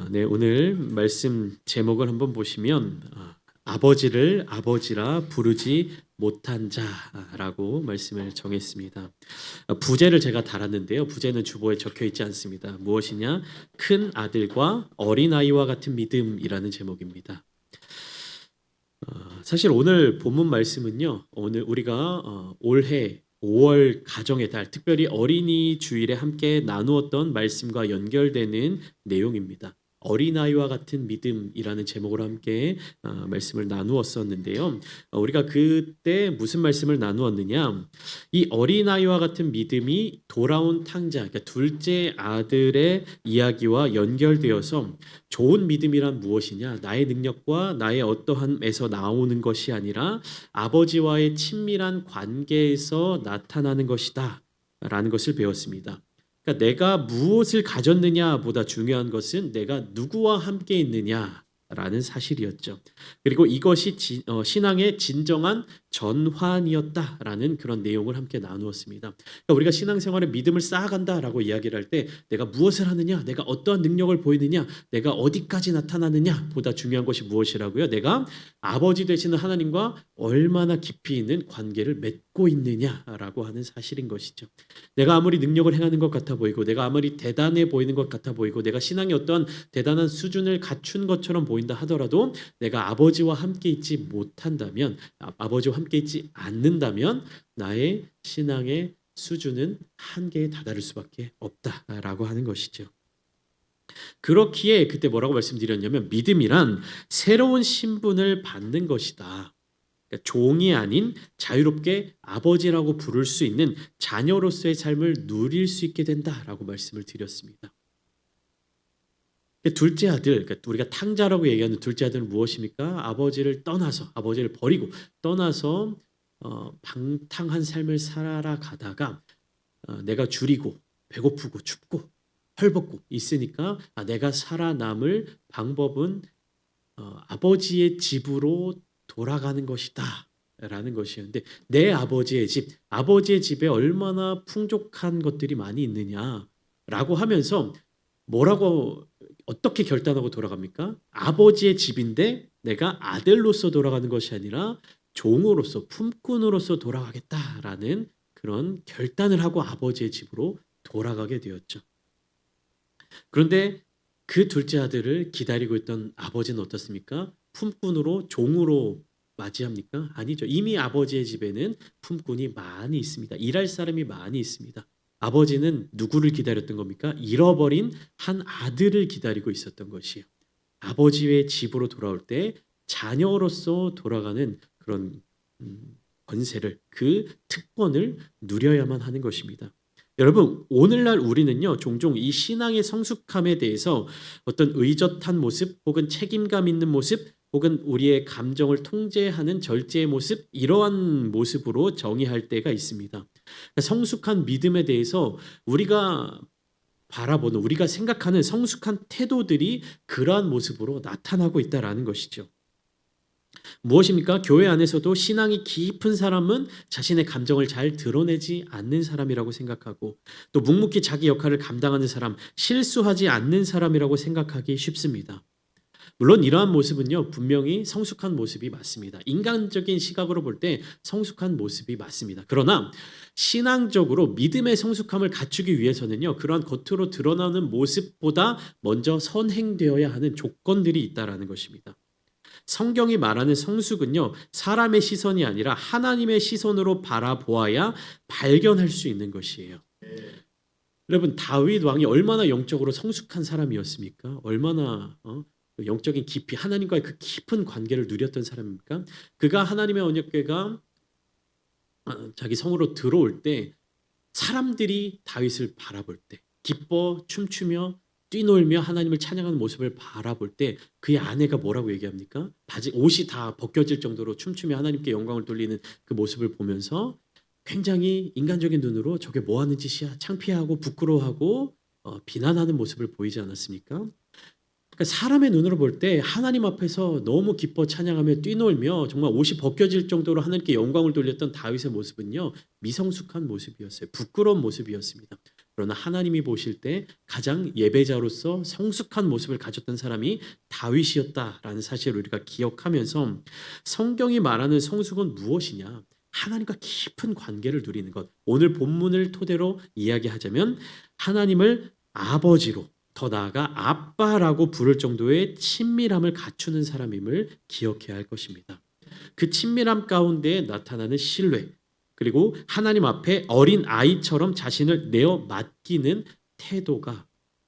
네, 오늘 말씀 제목을 한번 보시면 아버지를 아버지라 부르지 못한 자라고 말씀을 정했습니다. 부제를 제가 달았는데요. 부제는 주보에 적혀 있지 않습니다. 무엇이냐? 큰 아들과 어린아이와 같은 믿음이라는 제목입니다. 사실 오늘 본문 말씀은요. 오늘 우리가 올해 5월 가정의 달, 특별히 어린이 주일에 함께 나누었던 말씀과 연결되는 내용입니다. 어린아이와 같은 믿음이라는 제목으로 함께 말씀을 나누었었는데요. 우리가 그때 무슨 말씀을 나누었느냐? 이 어린아이와 같은 믿음이 돌아온 탕자, 그러니까 둘째 아들의 이야기와 연결되어서 좋은 믿음이란 무엇이냐? 나의 능력과 나의 어떠함에서 나오는 것이 아니라 아버지와의 친밀한 관계에서 나타나는 것이다 라는 것을 배웠습니다. 그러니까 내가 무엇을 가졌느냐보다 중요한 것은 내가 누구와 함께 있느냐라는 사실이었죠. 그리고 이것이 신앙의 진정한 전환이었다라는 그런 내용을 함께 나누었습니다. 그러니까 우리가 신앙생활에 믿음을 쌓아간다라고 이야기를 할 때 내가 무엇을 하느냐, 내가 어떠한 능력을 보이느냐, 내가 어디까지 나타나느냐보다 중요한 것이 무엇이라고요? 내가 아버지 되시는 하나님과 얼마나 깊이 있는 관계를 맺고 있느냐라고 하는 사실인 것이죠. 내가 아무리 능력을 행하는 것 같아 보이고 내가 아무리 대단해 보이는 것 같아 보이고 내가 신앙의 어떤 대단한 수준을 갖춘 것처럼 보인다 하더라도 내가 아버지와 함께 있지 못한다면, 아버지와 함께 있지 않는다면 나의 신앙의 수준은 한계에 다다를 수밖에 없다라고 하는 것이죠. 그렇기에 그때 뭐라고 말씀드렸냐면 믿음이란 새로운 신분을 받는 것이다. 그러니까 종이 아닌 자유롭게 아버지라고 부를 수 있는 자녀로서의 삶을 누릴 수 있게 된다라고 말씀을 드렸습니다. 둘째 아들, 그러니까 우리가 탕자라고 얘기하는 둘째 아들은 무엇입니까? 아버지를 떠나서, 아버지를 버리고 떠나서 방탕한 삶을 살아가다가 내가 줄이고 배고프고 춥고 헐벗고 있으니까 내가 살아남을 방법은 아버지의 집으로 돌아가는 것이다 라는 것이었는데, 내 아버지의 집, 아버지의 집에 얼마나 풍족한 것들이 많이 있느냐라고 하면서 뭐라고 어떻게 결단하고 돌아갑니까? 아버지의 집인데 내가 아들로서 돌아가는 것이 아니라 종으로서, 품꾼으로서 돌아가겠다라는 그런 결단을 하고 아버지의 집으로 돌아가게 되었죠. 그런데 그 둘째 아들을 기다리고 있던 아버지는 어떻습니까? 품꾼으로, 종으로 맞이합니까? 아니죠. 이미 아버지의 집에는 품꾼이 많이 있습니다. 일할 사람이 많이 있습니다. 아버지는 누구를 기다렸던 겁니까? 잃어버린 한 아들을 기다리고 있었던 것이에요. 아버지의 집으로 돌아올 때 자녀로서 돌아가는 그런 권세를, 그 특권을 누려야만 하는 것입니다. 여러분, 오늘날 우리는요, 종종 이 신앙의 성숙함에 대해서 어떤 의젓한 모습 혹은 책임감 있는 모습 혹은 우리의 감정을 통제하는 절제의 모습, 이러한 모습으로 정의할 때가 있습니다. 성숙한 믿음에 대해서 우리가 바라보는, 우리가 생각하는 성숙한 태도들이 그러한 모습으로 나타나고 있다라는 것이죠. 무엇입니까? 교회 안에서도 신앙이 깊은 사람은 자신의 감정을 잘 드러내지 않는 사람이라고 생각하고, 또 묵묵히 자기 역할을 감당하는 사람, 실수하지 않는 사람이라고 생각하기 쉽습니다. 물론 이러한 모습은요, 분명히 성숙한 모습이 맞습니다. 인간적인 시각으로 볼 때 성숙한 모습이 맞습니다. 그러나 신앙적으로 믿음의 성숙함을 갖추기 위해서는요, 그러한 겉으로 드러나는 모습보다 먼저 선행되어야 하는 조건들이 있다라는 것입니다. 성경이 말하는 성숙은요, 사람의 시선이 아니라 하나님의 시선으로 바라보아야 발견할 수 있는 것이에요. 여러분, 다윗 왕이 얼마나 영적으로 성숙한 사람이었습니까? 얼마나 영적인 깊이, 하나님과의 그 깊은 관계를 누렸던 사람입니까? 그가 하나님의 언약궤가 자기 성으로 들어올 때 사람들이 다윗을 바라볼 때 기뻐 춤추며 뛰놀며 하나님을 찬양하는 모습을 바라볼 때 그의 아내가 뭐라고 얘기합니까? 옷이 다 벗겨질 정도로 춤추며 하나님께 영광을 돌리는 그 모습을 보면서 굉장히 인간적인 눈으로 저게 뭐 하는 짓이야? 창피하고 부끄러워하고 비난하는 모습을 보이지 않았습니까? 그러니까 사람의 눈으로 볼 때 하나님 앞에서 너무 기뻐 찬양하며 뛰놀며 정말 옷이 벗겨질 정도로 하나님께 영광을 돌렸던 다윗의 모습은요, 미성숙한 모습이었어요. 부끄러운 모습이었습니다. 그러나 하나님이 보실 때 가장 예배자로서 성숙한 모습을 가졌던 사람이 다윗이었다라는 사실을 우리가 기억하면서 성경이 말하는 성숙은 무엇이냐? 하나님과 깊은 관계를 누리는 것. 오늘 본문을 토대로 이야기하자면 하나님을 아버지로, 더 나아가 아빠라고 부를 정도의 친밀함을 갖추는 사람임을 기억해야 할 것입니다. 그 친밀함 가운데 나타나는 신뢰, 그리고 하나님 앞에 어린 아이처럼 자신을 내어 맡기는 태도가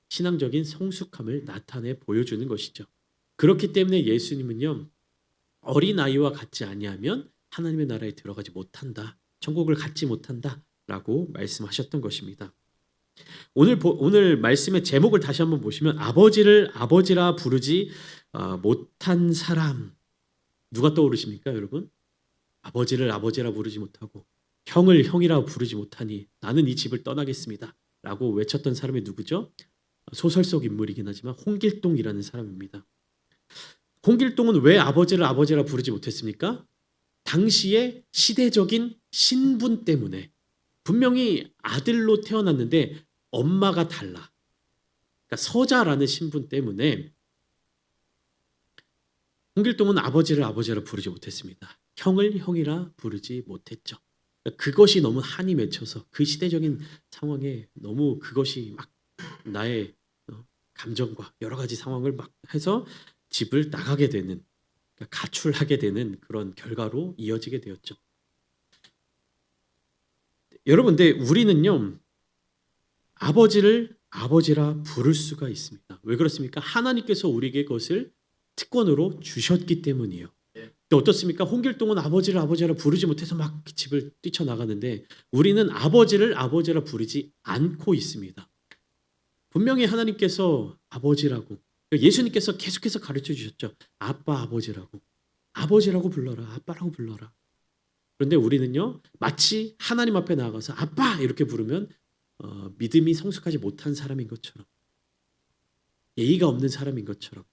신앙적인 성숙함을 나타내 보여주는 것이죠. 그렇기 때문에 예수님은요, 어린 아이와 같지 아니하면 하나님의 나라에 들어가지 못한다, 천국을 갖지 못한다라고 말씀하셨던 것입니다. 오늘 말씀의 제목을 다시 한번 보시면 아버지를 아버지라 부르지 못한 사람, 누가 떠오르십니까, 여러분? 아버지를 아버지라 부르지 못하고 형을 형이라 부르지 못하니 나는 이 집을 떠나겠습니다 라고 외쳤던 사람이 누구죠? 소설 속 인물이긴 하지만 홍길동이라는 사람입니다. 홍길동은 왜 아버지를 아버지라 부르지 못했습니까? 당시의 시대적인 신분 때문에. 분명히 아들로 태어났는데 엄마가 달라. 그러니까 서자라는 신분 때문에 홍길동은 아버지를 아버지라 부르지 못했습니다. 형을 형이라 부르지 못했죠. 그것이 너무 한이 맺혀서 그 시대적인 상황에 너무 그것이 막 나의 감정과 여러 가지 상황을 막 해서 집을 나가게 되는, 그러니까 가출하게 되는 그런 결과로 이어지게 되었죠. 여러분, 근데 우리는요, 아버지를 아버지라 부를 수가 있습니다. 왜 그렇습니까? 하나님께서 우리에게 그것을 특권으로 주셨기 때문이에요. 근데 어떻습니까? 홍길동은 아버지를 아버지라 부르지 못해서 막 집을 뛰쳐나가는데 우리는 아버지를 아버지라 부르지 않고 있습니다. 분명히 하나님께서 아버지라고, 예수님께서 계속해서 가르쳐 주셨죠. 아빠, 아버지라고 불러라, 아빠라고 불러라. 그런데 우리는요, 마치 하나님 앞에 나아가서 아빠 이렇게 부르면 믿음이 성숙하지 못한 사람인 것처럼, 예의가 없는 사람인 것처럼,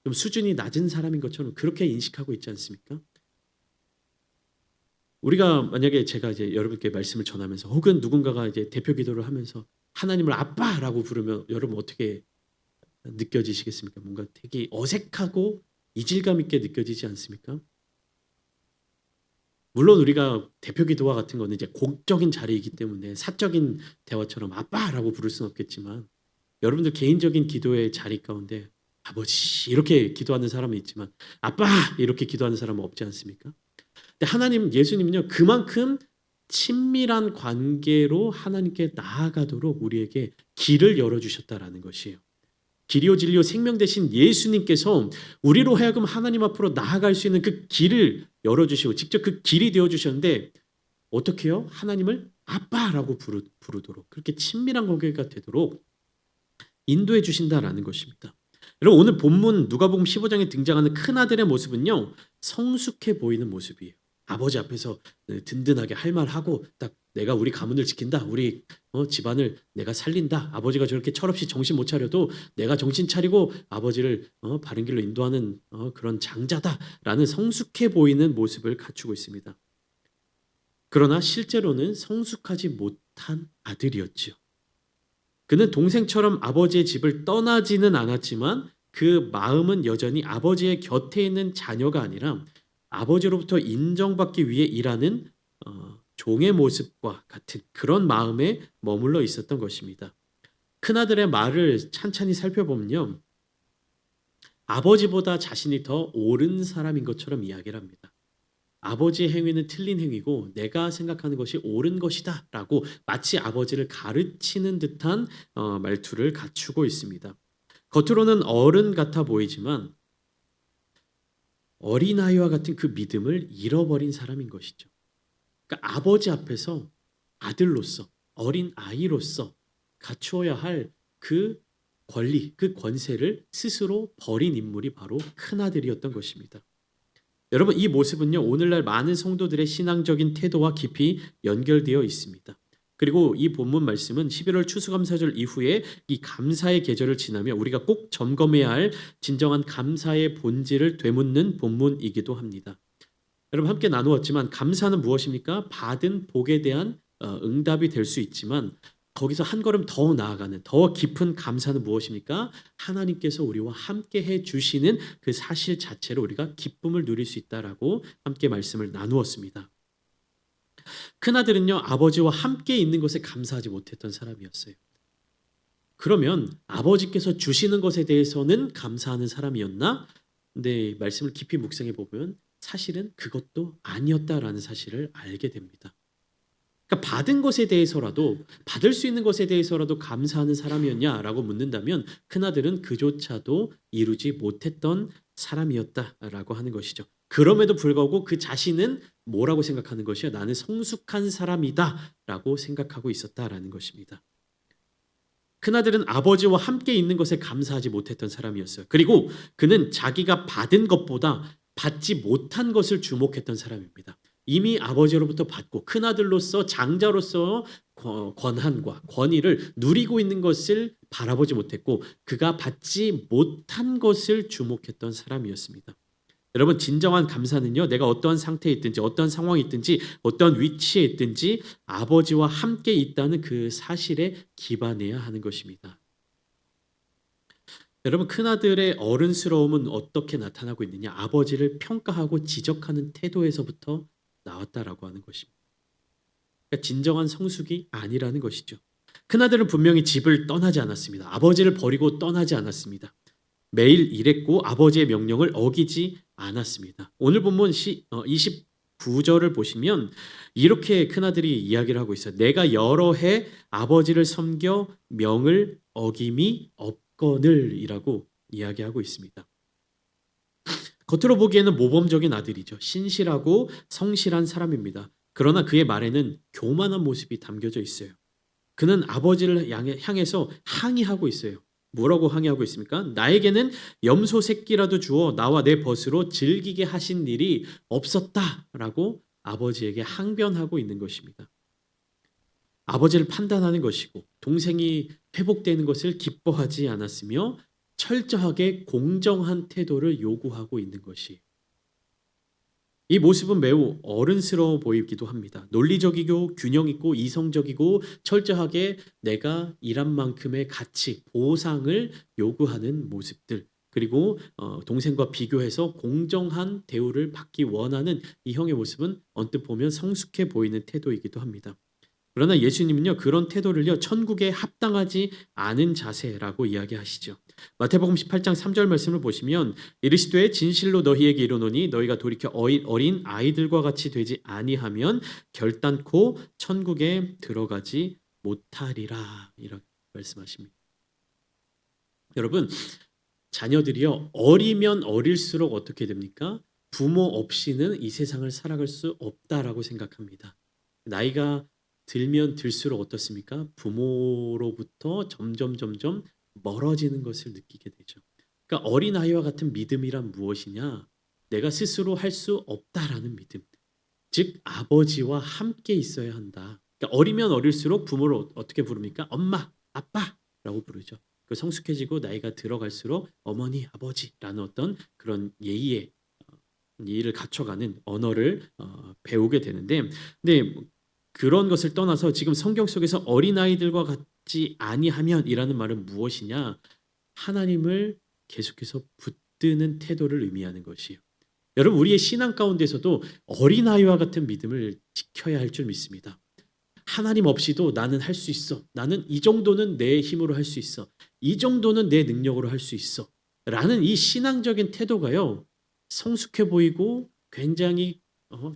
좀 수준이 낮은 사람인 것처럼 그렇게 인식하고 있지 않습니까? 우리가 만약에 제가 이제 여러분께 말씀을 전하면서 혹은 누군가가 이제 대표 기도를 하면서 하나님을 아빠라고 부르면 여러분 어떻게 느껴지시겠습니까? 뭔가 되게 어색하고 이질감 있게 느껴지지 않습니까? 물론 우리가 대표 기도와 같은 거는 이제 공적인 자리이기 때문에 사적인 대화처럼 아빠라고 부를 수는 없겠지만 여러분들 개인적인 기도의 자리 가운데 아버지 이렇게 기도하는 사람은 있지만 아빠 이렇게 기도하는 사람은 없지 않습니까? 근데 하나님, 예수님은요, 그만큼 친밀한 관계로 하나님께 나아가도록 우리에게 길을 열어주셨다라는 것이에요. 길이요 진리요 생명 되신 예수님께서 우리로 하여금 하나님 앞으로 나아갈 수 있는 그 길을 열어주시고 직접 그 길이 되어주셨는데 어떻게 해요? 하나님을 아빠라고 부르도록, 그렇게 친밀한 관계가 되도록 인도해 주신다라는 것입니다. 여러분, 오늘 본문 누가복음 15장에 등장하는 큰아들의 모습은요, 성숙해 보이는 모습이에요. 아버지 앞에서 든든하게 할 말하고 딱 내가 우리 가문을 지킨다, 우리 집안을 내가 살린다, 아버지가 저렇게 철없이 정신 못 차려도 내가 정신 차리고 아버지를 바른 길로 인도하는 그런 장자다라는 성숙해 보이는 모습을 갖추고 있습니다. 그러나 실제로는 성숙하지 못한 아들이었죠. 그는 동생처럼 아버지의 집을 떠나지는 않았지만 그 마음은 여전히 아버지의 곁에 있는 자녀가 아니라 아버지로부터 인정받기 위해 일하는 종의 모습과 같은 그런 마음에 머물러 있었던 것입니다. 큰아들의 말을 찬찬히 살펴보면요, 아버지보다 자신이 더 옳은 사람인 것처럼 이야기를 합니다. 아버지의 행위는 틀린 행위고 내가 생각하는 것이 옳은 것이다 라고 마치 아버지를 가르치는 듯한 말투를 갖추고 있습니다. 겉으로는 어른 같아 보이지만 어린아이와 같은 그 믿음을 잃어버린 사람인 것이죠. 그러니까 아버지 앞에서 아들로서, 어린아이로서 갖추어야 할 그 권리, 그 권세를 스스로 버린 인물이 바로 큰아들이었던 것입니다. 여러분, 이 모습은요, 오늘날 많은 성도들의 신앙적인 태도와 깊이 연결되어 있습니다. 그리고 이 본문 말씀은 11월 추수감사절 이후에 이 감사의 계절을 지나며 우리가 꼭 점검해야 할 진정한 감사의 본질을 되묻는 본문이기도 합니다. 여러분, 함께 나누었지만 감사는 무엇입니까? 받은 복에 대한 응답이 될 수 있지만 거기서 한 걸음 더 나아가는 더 깊은 감사는 무엇입니까? 하나님께서 우리와 함께 해 주시는 그 사실 자체로 우리가 기쁨을 누릴 수 있다라고 함께 말씀을 나누었습니다. 큰아들은요, 아버지와 함께 있는 것에 감사하지 못했던 사람이었어요. 그러면 아버지께서 주시는 것에 대해서는 감사하는 사람이었나? 근데 말씀을 깊이 묵상해 보면 사실은 그것도 아니었다라는 사실을 알게 됩니다. 그러니까 받은 것에 대해서라도 받을 수 있는 것에 대해서라도 감사하는 사람이었냐라고 묻는다면 큰아들은 그조차도 이루지 못했던 사람이었다라고 하는 것이죠. 그럼에도 불구하고 그 자신은 뭐라고 생각하는 것이야? 나는 성숙한 사람이다라고 생각하고 있었다라는 것입니다. 큰아들은 아버지와 함께 있는 것에 감사하지 못했던 사람이었어요. 그리고 그는 자기가 받은 것보다 받지 못한 것을 주목했던 사람입니다. 이미 아버지로부터 받고 큰아들로서 장자로서 권한과 권위를 누리고 있는 것을 바라보지 못했고 그가 받지 못한 것을 주목했던 사람이었습니다. 여러분, 진정한 감사는요, 내가 어떠한 상태에 있든지 어떠한 상황에 있든지 어떠한 위치에 있든지 아버지와 함께 있다는 그 사실에 기반해야 하는 것입니다. 여러분, 큰아들의 어른스러움은 어떻게 나타나고 있느냐? 아버지를 평가하고 지적하는 태도에서부터 나왔다라고 하는 것입니다. 그러니까 진정한 성숙이 아니라는 것이죠. 큰아들은 분명히 집을 떠나지 않았습니다. 아버지를 버리고 떠나지 않았습니다. 매일 일했고 아버지의 명령을 어기지 않았습니다. 오늘 본문 29절을 보시면 이렇게 큰아들이 이야기를 하고 있어요. 내가 여러 해 아버지를 섬겨 명을 어김이 없거늘이라고 이야기하고 있습니다. 겉으로 보기에는 모범적인 아들이죠. 신실하고 성실한 사람입니다. 그러나 그의 말에는 교만한 모습이 담겨져 있어요. 그는 아버지를 향해서 항의하고 있어요. 뭐라고 항의하고 있습니까? 나에게는 염소 새끼라도 주어 나와 내 벗으로 즐기게 하신 일이 없었다라고 아버지에게 항변하고 있는 것입니다. 아버지를 판단하는 것이고 동생이 회복되는 것을 기뻐하지 않았으며 철저하게 공정한 태도를 요구하고 있는 것이 이 모습은 매우 어른스러워 보이기도 합니다. 논리적이고 균형 있고 이성적이고 철저하게 내가 일한 만큼의 가치, 보상을 요구하는 모습들 그리고 동생과 비교해서 공정한 대우를 받기 원하는 이 형의 모습은 언뜻 보면 성숙해 보이는 태도이기도 합니다. 그러나 예수님은요, 그런 태도를요, 천국에 합당하지 않은 자세라고 이야기하시죠. 마태복음 18장 3절 말씀을 보시면 이르시되 진실로 너희에게 이르노니 너희가 돌이켜 어린 아이들과 같이 되지 아니하면 결단코 천국에 들어가지 못하리라 이렇게 말씀하십니다. 여러분, 자녀들이요, 어리면 어릴수록 어떻게 됩니까? 부모 없이는 이 세상을 살아갈 수 없다라고 생각합니다. 나이가 들면 들수록 어떻습니까? 부모로부터 점점 멀어지는 것을 느끼게 되죠. 그러니까 어린아이와 같은 믿음이란 무엇이냐? 내가 스스로 할 수 없다라는 믿음. 즉 아버지와 함께 있어야 한다. 그러니까 어리면 어릴수록 부모를 어떻게 부릅니까? 엄마, 아빠라고 부르죠. 그 성숙해지고 나이가 들어갈수록 어머니, 아버지라는 어떤 그런 예의를 갖춰가는 언어를 배우게 되는데 근데 그런 것을 떠나서 지금 성경 속에서 어린아이들과 같지 아니하면이라는 말은 무엇이냐? 하나님을 계속해서 붙드는 태도를 의미하는 것이에요. 여러분, 우리의 신앙 가운데서도 어린아이와 같은 믿음을 지켜야 할 줄 믿습니다. 하나님 없이도 나는 할 수 있어. 나는 이 정도는 내 힘으로 할 수 있어. 이 정도는 내 능력으로 할 수 있어. 라는 이 신앙적인 태도가요, 성숙해 보이고 굉장히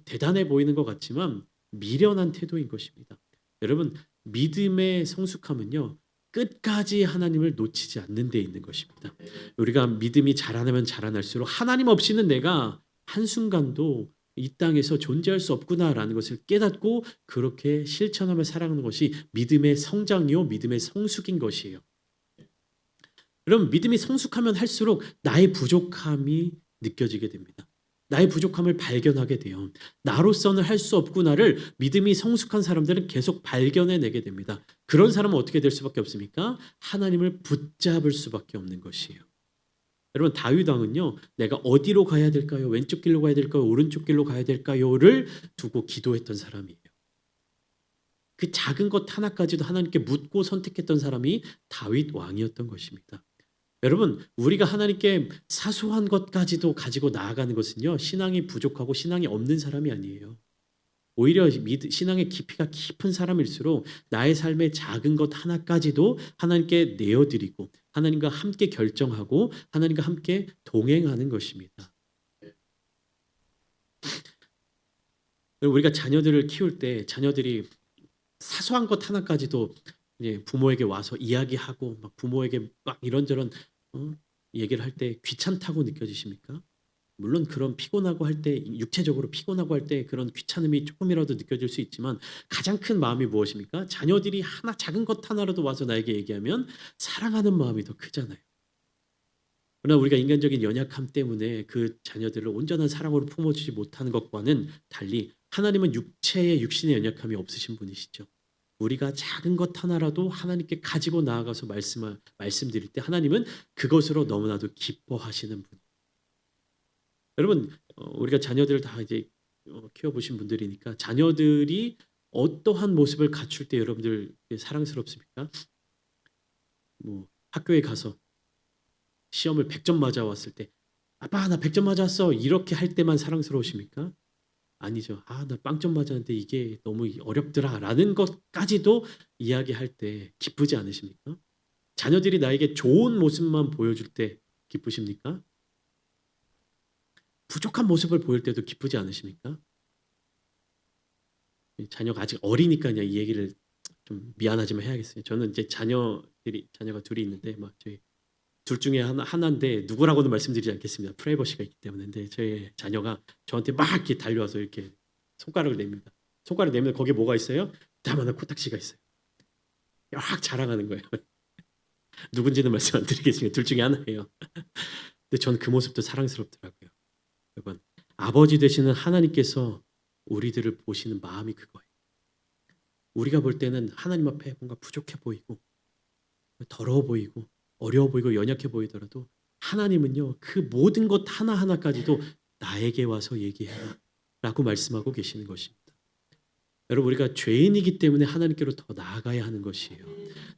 대단해 보이는 것 같지만 미련한 태도인 것입니다. 여러분, 믿음의 성숙함은요, 끝까지 하나님을 놓치지 않는 데 있는 것입니다. 우리가 믿음이 자라나면 자라날수록 하나님 없이는 내가 한순간도 이 땅에서 존재할 수 없구나라는 것을 깨닫고 그렇게 실천하며 살아가는 것이 믿음의 성장이요, 믿음의 성숙인 것이에요. 여러분, 믿음이 성숙하면 할수록 나의 부족함이 느껴지게 됩니다. 나의 부족함을 발견하게 돼요. 나로서는 할 수 없구나를 믿음이 성숙한 사람들은 계속 발견해내게 됩니다. 그런 사람은 어떻게 될 수밖에 없습니까? 하나님을 붙잡을 수밖에 없는 것이에요. 여러분, 다윗 왕은요, 내가 어디로 가야 될까요? 왼쪽 길로 가야 될까요? 오른쪽 길로 가야 될까요?를 두고 기도했던 사람이에요. 그 작은 것 하나까지도 하나님께 묻고 선택했던 사람이 다윗 왕이었던 것입니다. 여러분, 우리가 하나님께 사소한 것까지도 가지고 나아가는 것은요, 신앙이 부족하고 신앙이 없는 사람이 아니에요. 오히려 신앙의 깊이가 깊은 사람일수록 나의 삶의 작은 것 하나까지도 하나님께 내어드리고 하나님과 함께 결정하고 하나님과 함께 동행하는 것입니다. 우리가 자녀들을 키울 때 자녀들이 사소한 것 하나까지도 부모에게 와서 이야기하고 막 부모에게 막 이런저런 얘기를 할 때 귀찮다고 느껴지십니까? 물론 그런 피곤하고 할 때 육체적으로 피곤하고 할 때 그런 귀찮음이 조금이라도 느껴질 수 있지만 가장 큰 마음이 무엇입니까? 자녀들이 하나 작은 것 하나라도 와서 나에게 얘기하면 사랑하는 마음이 더 크잖아요. 그러나 우리가 인간적인 연약함 때문에 그 자녀들을 온전한 사랑으로 품어주지 못하는 것과는 달리 하나님은 육신의 연약함이 없으신 분이시죠. 우리가 작은 것 하나라도 하나님께 가지고 나아가서 말씀드릴 때 하나님은 그것으로 너무나도 기뻐하시는 분. 여러분, 우리가 자녀들을 다 이제 키워보신 분들이니까 자녀들이 어떠한 모습을 갖출 때 여러분들 사랑스럽습니까? 뭐 학교에 가서 시험을 100점 맞아왔을 때 아빠 나 100점 맞았어 이렇게 할 때만 사랑스러우십니까? 아니죠. 아, 나 빵점 맞았는데 이게 너무 어렵더라 라는 것까지도 이야기할 때 기쁘지 않으십니까? 자녀들이 나에게 좋은 모습만 보여줄 때 기쁘십니까? 부족한 모습을 보일 때도 기쁘지 않으십니까? 자녀가 아직 어리니까요. 이 얘기를 좀 미안하지만 해야겠어요. 저는 이제 자녀가 둘이 있는데 막 저희 둘 중에 하나인데 누구라고는 말씀드리지 않겠습니다. 프라이버시가 있기 때문에. 근데 저희 자녀가 저한테 막 이렇게 달려와서 이렇게 손가락을 냅니다. 손가락 내면 거기에 뭐가 있어요? 다만한 코딱지가 있어요. 막 자랑하는 거예요. 누군지는 말씀 안 드리겠지만 둘 중에 하나예요. 근데 저는 그 모습도 사랑스럽더라고요. 여러분, 아버지 되시는 하나님께서 우리들을 보시는 마음이 그거예요. 우리가 볼 때는 하나님 앞에 뭔가 부족해 보이고 더러워 보이고 어려워 보이고 연약해 보이더라도 하나님은요 그 모든 것 하나하나까지도 나에게 와서 얘기해라 라고 말씀하고 계시는 것입니다. 여러분, 우리가 죄인이기 때문에 하나님께로 더 나아가야 하는 것이에요.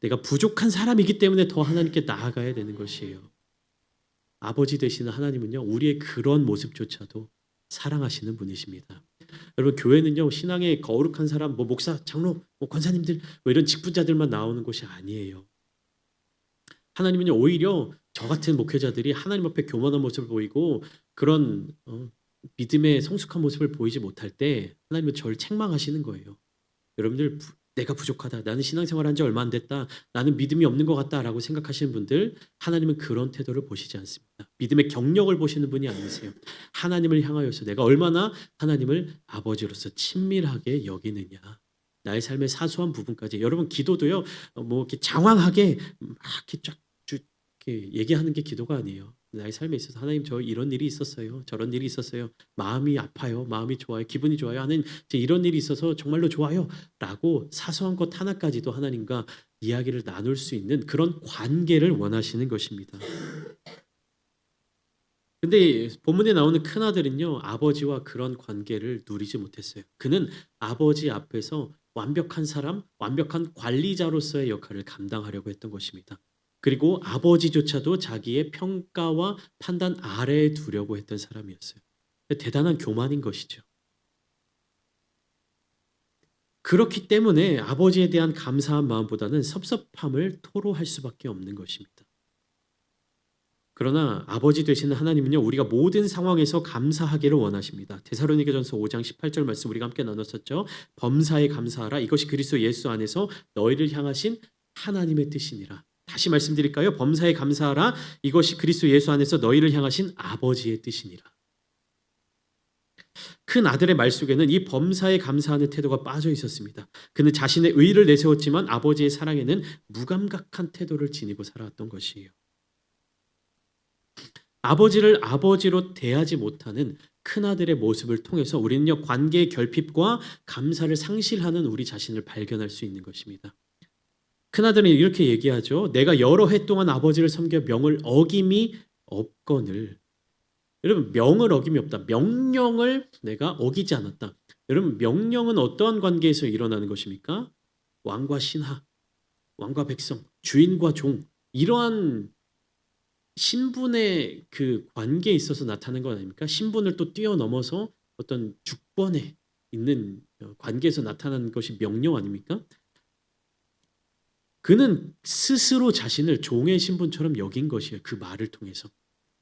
내가 부족한 사람이기 때문에 더 하나님께 나아가야 되는 것이에요. 아버지 되시는 하나님은요 우리의 그런 모습조차도 사랑하시는 분이십니다. 여러분, 교회는요 신앙의 거룩한 사람, 목사, 장로, 권사님들 이런 직분자들만 나오는 곳이 아니에요. 하나님은요 오히려 저 같은 목회자들이 하나님 앞에 교만한 모습을 보이고 그런 믿음의 성숙한 모습을 보이지 못할 때 하나님은 저를 책망하시는 거예요. 여러분들 내가 부족하다. 나는 신앙생활 한 지 얼마 안 됐다. 나는 믿음이 없는 것 같다라고 생각하시는 분들 하나님은 그런 태도를 보시지 않습니다. 믿음의 경력을 보시는 분이 아니세요. 하나님을 향하여서 내가 얼마나 하나님을 아버지로서 친밀하게 여기느냐. 나의 삶의 사소한 부분까지. 여러분 기도도요. 이렇게 장황하게 막 이렇게 쫙 이렇게 얘기하는 게 기도가 아니에요. 나의 삶에 있어서 하나님 저 이런 일이 있었어요. 저런 일이 있었어요. 마음이 아파요. 마음이 좋아요. 기분이 좋아요. 하는 이런 일이 있어서 정말로 좋아요. 라고 사소한 것 하나까지도 하나님과 이야기를 나눌 수 있는 그런 관계를 원하시는 것입니다. 근데 본문에 나오는 큰아들은요. 아버지와 그런 관계를 누리지 못했어요. 그는 아버지 앞에서 완벽한 사람, 완벽한 관리자로서의 역할을 감당하려고 했던 것입니다. 그리고 아버지조차도 자기의 평가와 판단 아래에 두려고 했던 사람이었어요. 대단한 교만인 것이죠. 그렇기 때문에 아버지에 대한 감사한 마음보다는 섭섭함을 토로할 수밖에 없는 것입니다. 그러나 아버지 되시는 하나님은요 우리가 모든 상황에서 감사하기를 원하십니다. 데살로니가전서 5장 18절 말씀 우리가 함께 나눴었죠. 범사에 감사하라. 이것이 그리스도 예수 안에서 너희를 향하신 하나님의 뜻이니라. 다시 말씀드릴까요? 범사에 감사하라. 이것이 그리스도 예수 안에서 너희를 향하신 아버지의 뜻이니라. 큰 아들의 말 속에는 이 범사에 감사하는 태도가 빠져 있었습니다. 그는 자신의 의를 내세웠지만 아버지의 사랑에는 무감각한 태도를 지니고 살아왔던 것이에요. 아버지를 아버지로 대하지 못하는 큰아들의 모습을 통해서 우리는요 관계의 결핍과 감사를 상실하는 우리 자신을 발견할 수 있는 것입니다. 큰아들은 이렇게 얘기하죠. 내가 여러 해 동안 아버지를 섬겨 명을 어김이 없거늘. 여러분, 명을 어김이 없다. 명령을 내가 어기지 않았다. 여러분, 명령은 어떠한 관계에서 일어나는 것입니까? 왕과 신하, 왕과 백성, 주인과 종 이러한 신분의 그 관계에 있어서 나타나는 것 아닙니까? 신분을 또 뛰어넘어서 어떤 주권에 있는 관계에서 나타나는 것이 명령 아닙니까? 그는 스스로 자신을 종의 신분처럼 여긴 것이에요. 그 말을 통해서.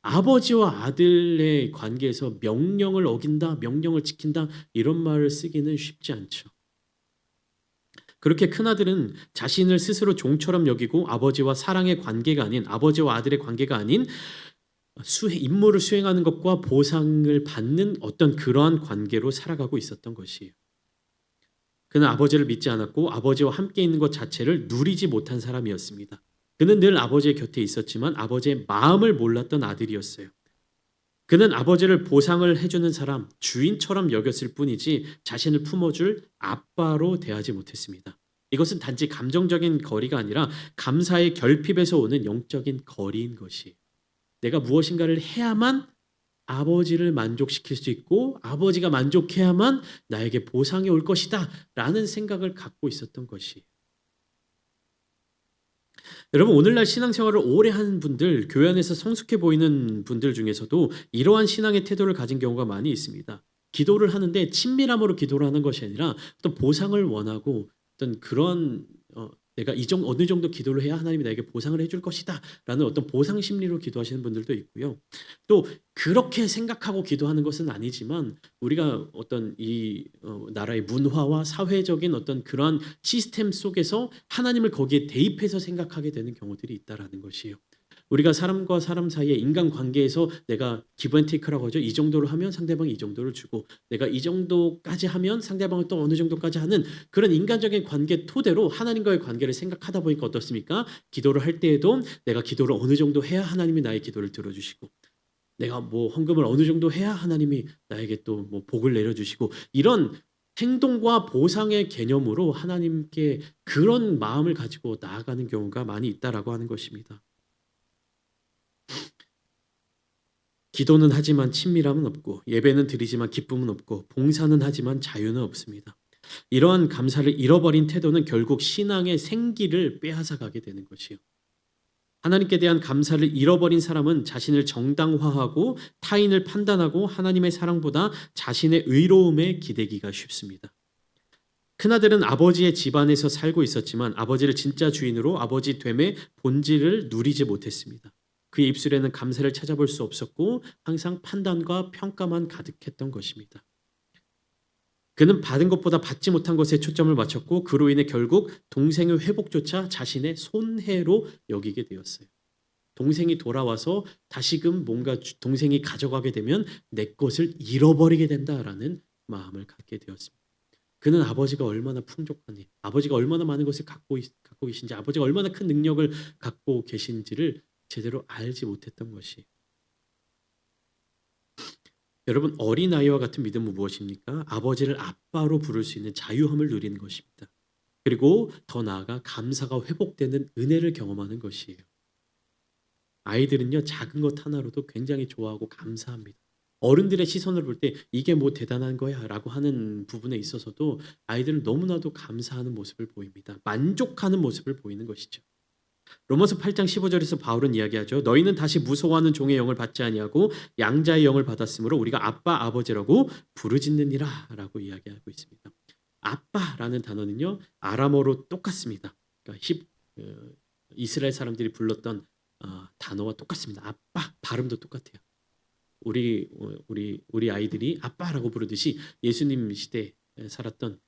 아버지와 아들의 관계에서 명령을 어긴다, 명령을 지킨다 이런 말을 쓰기는 쉽지 않죠. 그렇게 큰아들은 자신을 스스로 종처럼 여기고 아버지와 사랑의 관계가 아닌 아버지와 아들의 관계가 아닌 임무를 수행하는 것과 보상을 받는 어떤 그러한 관계로 살아가고 있었던 것이에요. 그는 아버지를 믿지 않았고 아버지와 함께 있는 것 자체를 누리지 못한 사람이었습니다. 그는 늘 아버지의 곁에 있었지만 아버지의 마음을 몰랐던 아들이었어요. 그는 아버지를 보상을 해주는 사람, 주인처럼 여겼을 뿐이지 자신을 품어줄 아빠로 대하지 못했습니다. 이것은 단지 감정적인 거리가 아니라 감사의 결핍에서 오는 영적인 거리인 것이에요. 내가 무엇인가를 해야만 아버지를 만족시킬 수 있고 아버지가 만족해야만 나에게 보상이 올 것이다 라는 생각을 갖고 있었던 것이에요. 여러분 오늘날 신앙생활을 오래 하는 분들, 교회 안에서 성숙해 보이는 분들 중에서도 이러한 신앙의 태도를 가진 경우가 많이 있습니다. 기도를 하는데 친밀함으로 기도를 하는 것이 아니라 어떤 보상을 원하고 어떤 그런 내가 어느 정도 기도를 해야 하나님이 나에게 보상을 해줄 것이다 라는 어떤 보상 심리로 기도하시는 분들도 있고요. 또 그렇게 생각하고 기도하는 것은 아니지만 우리가 어떤 이 나라의 문화와 사회적인 어떤 그러한 시스템 속에서 하나님을 거기에 대입해서 생각하게 되는 경우들이 있다라는 것이에요. 우리가 사람과 사람 사이의 인간관계에서 내가 기브 앤 테이크라고 하죠. 이 정도를 하면 상대방이 이 정도를 주고 내가 이 정도까지 하면 상대방을 또 어느 정도까지 하는 그런 인간적인 관계 토대로 하나님과의 관계를 생각하다 보니까 어떻습니까? 기도를 할 때에도 내가 기도를 어느 정도 해야 하나님이 나의 기도를 들어주시고 내가 뭐 헌금을 어느 정도 해야 하나님이 나에게 또 뭐 복을 내려주시고 이런 행동과 보상의 개념으로 하나님께 그런 마음을 가지고 나아가는 경우가 많이 있다라고 하는 것입니다. 기도는 하지만 친밀함은 없고 예배는 드리지만 기쁨은 없고 봉사는 하지만 자유는 없습니다. 이러한 감사를 잃어버린 태도는 결국 신앙의 생기를 빼앗아 가게 되는 것이요. 하나님께 대한 감사를 잃어버린 사람은 자신을 정당화하고 타인을 판단하고 하나님의 사랑보다 자신의 의로움에 기대기가 쉽습니다. 큰아들은 아버지의 집안에서 살고 있었지만 아버지를 진짜 주인으로 아버지 됨의 본질을 누리지 못했습니다. 그의 입술에는 감사를 찾아볼 수 없었고 항상 판단과 평가만 가득했던 것입니다. 그는 받은 것보다 받지 못한 것에 초점을 맞췄고 그로 인해 결국 동생의 회복조차 자신의 손해로 여기게 되었어요. 동생이 돌아와서 다시금 뭔가 동생이 가져가게 되면 내 것을 잃어버리게 된다라는 마음을 갖게 되었습니다. 그는 아버지가 얼마나 풍족하니, 아버지가 얼마나 많은 것을 갖고 계신지, 아버지가 얼마나 큰 능력을 갖고 계신지를 제대로 알지 못했던 것이. 여러분 어린아이와 같은 믿음은 무엇입니까? 아버지를 아빠로 부를 수 있는 자유함을 누리는 것입니다. 그리고 더 나아가 감사가 회복되는 은혜를 경험하는 것이에요. 아이들은요 작은 것 하나로도 굉장히 좋아하고 감사합니다. 어른들의 시선을 볼 때 이게 뭐 대단한 거야 라고 하는 부분에 있어서도 아이들은 너무나도 감사하는 모습을 보입니다. 만족하는 모습을 보이는 것이죠. 로마서 8장 15절에서 바울은 이야기하죠. 너희는 다시 무서워하는 종의 영을 받지 아니하고 양자의 영을 받았으므로 우리가 아빠 아버지라고 부르짖느니라 라고 이야기하고 있습니다. 아빠라는 단어는요 아람어로 똑같습니다. 그러니까 이스라엘 사람들이 불렀던 단어와 똑같습니다. 아빠 발음도 똑같아요. 우리 아이들이 아빠라고 부르듯이 예수님 시대에 살았던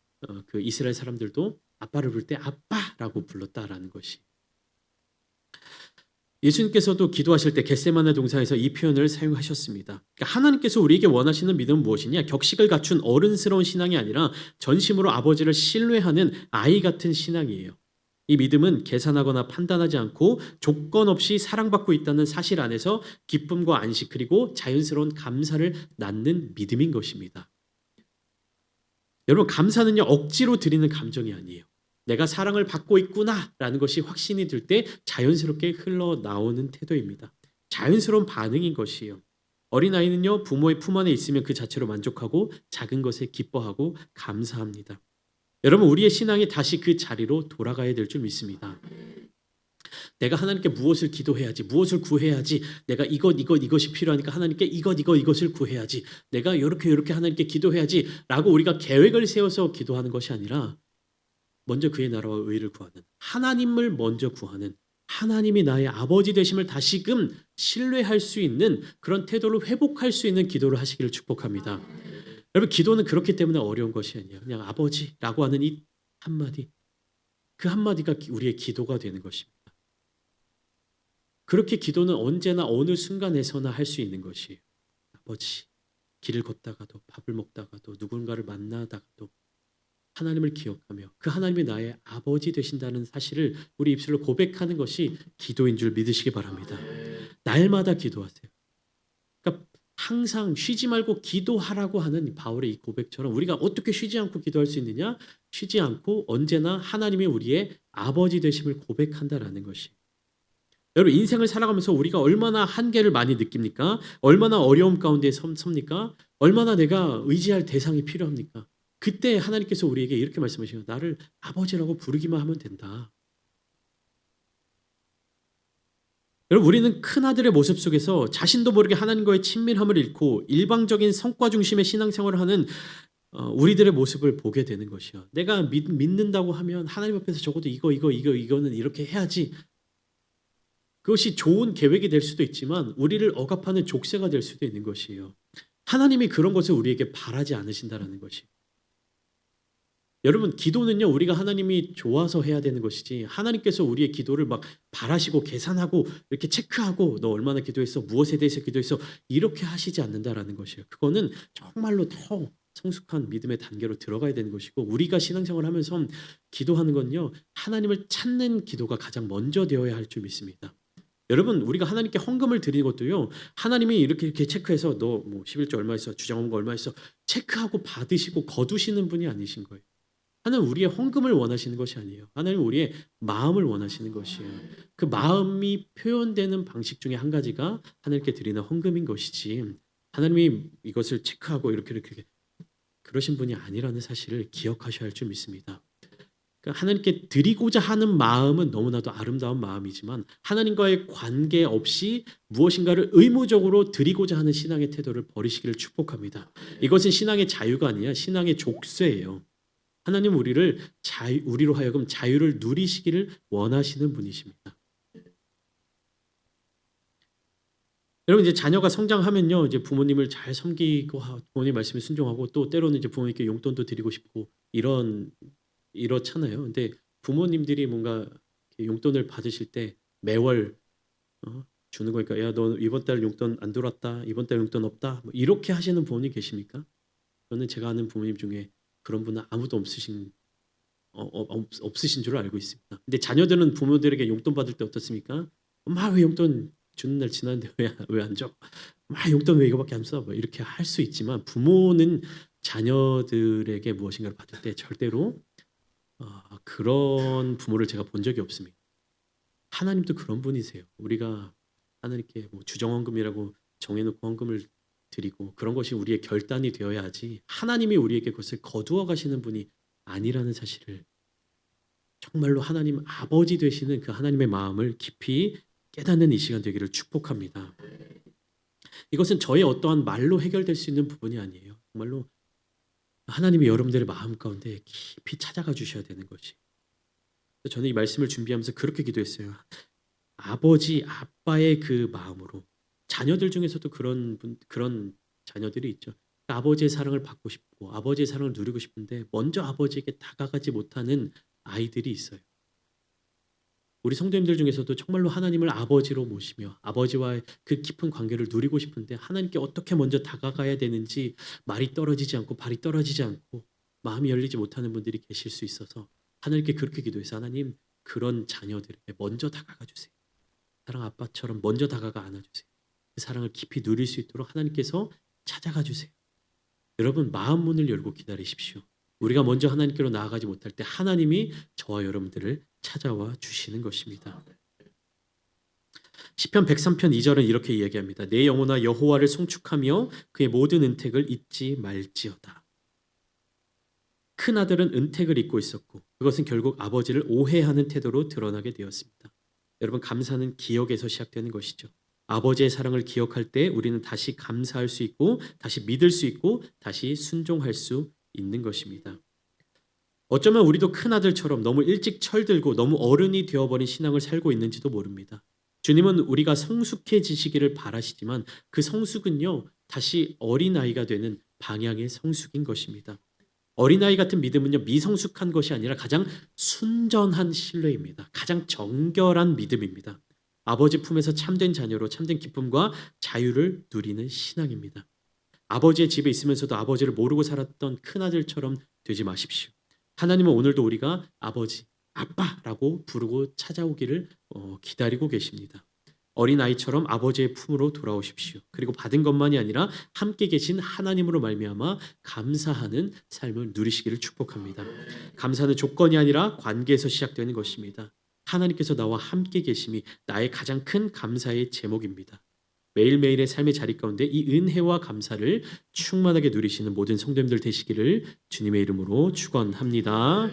그 이스라엘 사람들도 아빠를 부를 때 아빠라고 불렀다라는 것이. 예수님께서도 기도하실 때 겟세마네 동산에서 이 표현을 사용하셨습니다. 그러니까 하나님께서 우리에게 원하시는 믿음은 무엇이냐? 격식을 갖춘 어른스러운 신앙이 아니라 전심으로 아버지를 신뢰하는 아이 같은 신앙이에요. 이 믿음은 계산하거나 판단하지 않고 조건 없이 사랑받고 있다는 사실 안에서 기쁨과 안식 그리고 자연스러운 감사를 낳는 믿음인 것입니다. 여러분 감사는요 억지로 드리는 감정이 아니에요. 내가 사랑을 받고 있구나라는 것이 확신이 들 때 자연스럽게 흘러나오는 태도입니다. 자연스러운 반응인 것이에요. 어린아이는요 부모의 품 안에 있으면 그 자체로 만족하고 작은 것에 기뻐하고 감사합니다. 여러분 우리의 신앙이 다시 그 자리로 돌아가야 될 줄 믿습니다. 내가 하나님께 무엇을 기도해야지, 무엇을 구해야지, 내가 이것이 필요하니까 하나님께 이것을 구해야지, 내가 이렇게 하나님께 기도해야지라고 우리가 계획을 세워서 기도하는 것이 아니라 먼저 그의 나라와 의를 구하는, 하나님을 먼저 구하는, 하나님이 나의 아버지 되심을 다시금 신뢰할 수 있는 그런 태도를 회복할 수 있는 기도를 하시기를 축복합니다. 여러분 기도는 그렇기 때문에 어려운 것이 아니에요. 그냥 아버지라고 하는 이 한마디, 그 한마디가 우리의 기도가 되는 것입니다. 그렇게 기도는 언제나 어느 순간에서나 할 수 있는 것이에요. 아버지, 길을 걷다가도 밥을 먹다가도 누군가를 만나다가도 하나님을 기억하며 그 하나님이 나의 아버지 되신다는 사실을 우리 입술로 고백하는 것이 기도인 줄 믿으시기 바랍니다. 날마다 기도하세요. 그러니까 항상 쉬지 말고 기도하라고 하는 바울의 이 고백처럼 우리가 어떻게 쉬지 않고 기도할 수 있느냐? 쉬지 않고 언제나 하나님이 우리의 아버지 되심을 고백한다라는 것이. 여러분 인생을 살아가면서 우리가 얼마나 한계를 많이 느낍니까? 얼마나 어려움 가운데 섭니까? 얼마나 내가 의지할 대상이 필요합니까? 그때 하나님께서 우리에게 이렇게 말씀하시죠. 나를 아버지라고 부르기만 하면 된다. 여러분 우리는 큰아들의 모습 속에서 자신도 모르게 하나님과의 친밀함을 잃고 일방적인 성과 중심의 신앙생활을 하는 우리들의 모습을 보게 되는 것이요. 내가 믿는다고 하면 하나님 앞에서 적어도 이거는 이렇게 해야지. 그것이 좋은 계획이 될 수도 있지만 우리를 억압하는 족쇄가 될 수도 있는 것이에요. 하나님이 그런 것을 우리에게 바라지 않으신다라는 것이. 여러분 기도는요 우리가 하나님이 좋아서 해야 되는 것이지 하나님께서 우리의 기도를 막 바라시고 계산하고 이렇게 체크하고 너 얼마나 기도했어, 무엇에 대해서 기도했어 이렇게 하시지 않는다라는 것이에요. 그거는 정말로 더 성숙한 믿음의 단계로 들어가야 되는 것이고 우리가 신앙생활을 하면서 기도하는 건요 하나님을 찾는 기도가 가장 먼저 되어야 할 줄 믿습니다. 여러분 우리가 하나님께 헌금을 드리는 것도요 하나님이 이렇게 체크해서 너 뭐 11조 얼마 있어, 주장헌금 얼마 있어 체크하고 받으시고 거두시는 분이 아니신 거예요. 하나님 우리의 헌금을 원하시는 것이 아니에요. 하나님 우리의 마음을 원하시는 것이에요. 그 마음이 표현되는 방식 중에 한 가지가 하나님께 드리는 헌금인 것이지 하나님이 이것을 체크하고 이렇게 그러신 분이 아니라는 사실을 기억하셔야 할 줄 믿습니다. 하나님께 드리고자 하는 마음은 너무나도 아름다운 마음이지만 하나님과의 관계 없이 무엇인가를 의무적으로 드리고자 하는 신앙의 태도를 버리시기를 축복합니다. 이것은 신앙의 자유가 아니라 신앙의 족쇄예요. 하나님 우리로 하여금 자유를 누리시기를 원하시는 분이십니다. 여러분 이제 자녀가 성장하면요 이제 부모님을 잘 섬기고 부모님 말씀에 순종하고 또 때로는 이제 부모님께 용돈도 드리고 싶고 이렇잖아요. 근데 부모님들이 뭔가 용돈을 받으실 때 매월 주는 거니까 야 너 이번 달 용돈 안 들어왔다, 이번 달 용돈 없다, 뭐 이렇게 하시는 부모님 계십니까? 저는 제가 아는 부모님 중에 그런 분은 아무도 없으신 줄 알고 있습니다. 근데 자녀들은 부모들에게 용돈 받을 때 어떻습니까? 엄마 왜 용돈 주는 날 지났는데 왜 안 줘? 엄마 용돈 왜 이거밖에 안 써? 뭐 이렇게 할 수 있지만 부모는 자녀들에게 무엇인가를 받을 때 절대로 그런 부모를 제가 본 적이 없습니다. 하나님도 그런 분이세요. 우리가 하나님께 뭐 주정헌금이라고 정해놓고 헌금을 드리고 그런 것이 우리의 결단이 되어야 하지 하나님이 우리에게 그것을 거두어 가시는 분이 아니라는 사실을 정말로 하나님 아버지 되시는 그 하나님의 마음을 깊이 깨닫는 이 시간 되기를 축복합니다. 이것은 저의 어떠한 말로 해결될 수 있는 부분이 아니에요. 정말로 하나님이 여러분들의 마음 가운데 깊이 찾아가 주셔야 되는 것이. 저는 이 말씀을 준비하면서 그렇게 기도했어요. 아버지, 아빠의 그 마음으로 자녀들 중에서도 그런 자녀들이 있죠. 아버지의 사랑을 받고 싶고 아버지의 사랑을 누리고 싶은데 먼저 아버지에게 다가가지 못하는 아이들이 있어요. 우리 성도님들 중에서도 정말로 하나님을 아버지로 모시며 아버지와의 그 깊은 관계를 누리고 싶은데 하나님께 어떻게 먼저 다가가야 되는지 말이 떨어지지 않고 발이 떨어지지 않고 마음이 열리지 못하는 분들이 계실 수 있어서 하나님께 그렇게 기도해서 하나님 그런 자녀들에게 먼저 다가가 주세요. 사랑 아빠처럼 먼저 다가가 안아주세요. 그 사랑을 깊이 누릴 수 있도록 하나님께서 찾아가 주세요. 여러분 마음 문을 열고 기다리십시오. 우리가 먼저 하나님께로 나아가지 못할 때 하나님이 저와 여러분들을 찾아와 주시는 것입니다. 시편 103편 2절은 이렇게 이야기합니다. 내 영혼아 여호와를 송축하며 그의 모든 은택을 잊지 말지어다. 큰 아들은 은택을 입고 있었고 그것은 결국 아버지를 오해하는 태도로 드러나게 되었습니다. 여러분, 감사는 기억에서 시작되는 것이죠. 아버지의 사랑을 기억할 때 우리는 다시 감사할 수 있고 다시 믿을 수 있고 다시 순종할 수 있는 것입니다. 어쩌면 우리도 큰 아들처럼 너무 일찍 철들고 너무 어른이 되어버린 신앙을 살고 있는지도 모릅니다. 주님은 우리가 성숙해지시기를 바라시지만 그 성숙은요, 다시 어린아이가 되는 방향의 성숙인 것입니다. 어린아이 같은 믿음은요, 미성숙한 것이 아니라 가장 순전한 신뢰입니다. 가장 정결한 믿음입니다. 아버지 품에서 참된 자녀로 참된 기쁨과 자유를 누리는 신앙입니다. 아버지의 집에 있으면서도 아버지를 모르고 살았던 큰아들처럼 되지 마십시오. 하나님은 오늘도 우리가 아버지, 아빠라고 부르고 찾아오기를 기다리고 계십니다. 어린아이처럼 아버지의 품으로 돌아오십시오. 그리고 받은 것만이 아니라 함께 계신 하나님으로 말미암아 감사하는 삶을 누리시기를 축복합니다. 감사는 조건이 아니라 관계에서 시작되는 것입니다. 하나님께서 나와 함께 계심이 나의 가장 큰 감사의 제목입니다. 매일매일의 삶의 자리 가운데 이 은혜와 감사를 충만하게 누리시는 모든 성도님들 되시기를 주님의 이름으로 축원합니다.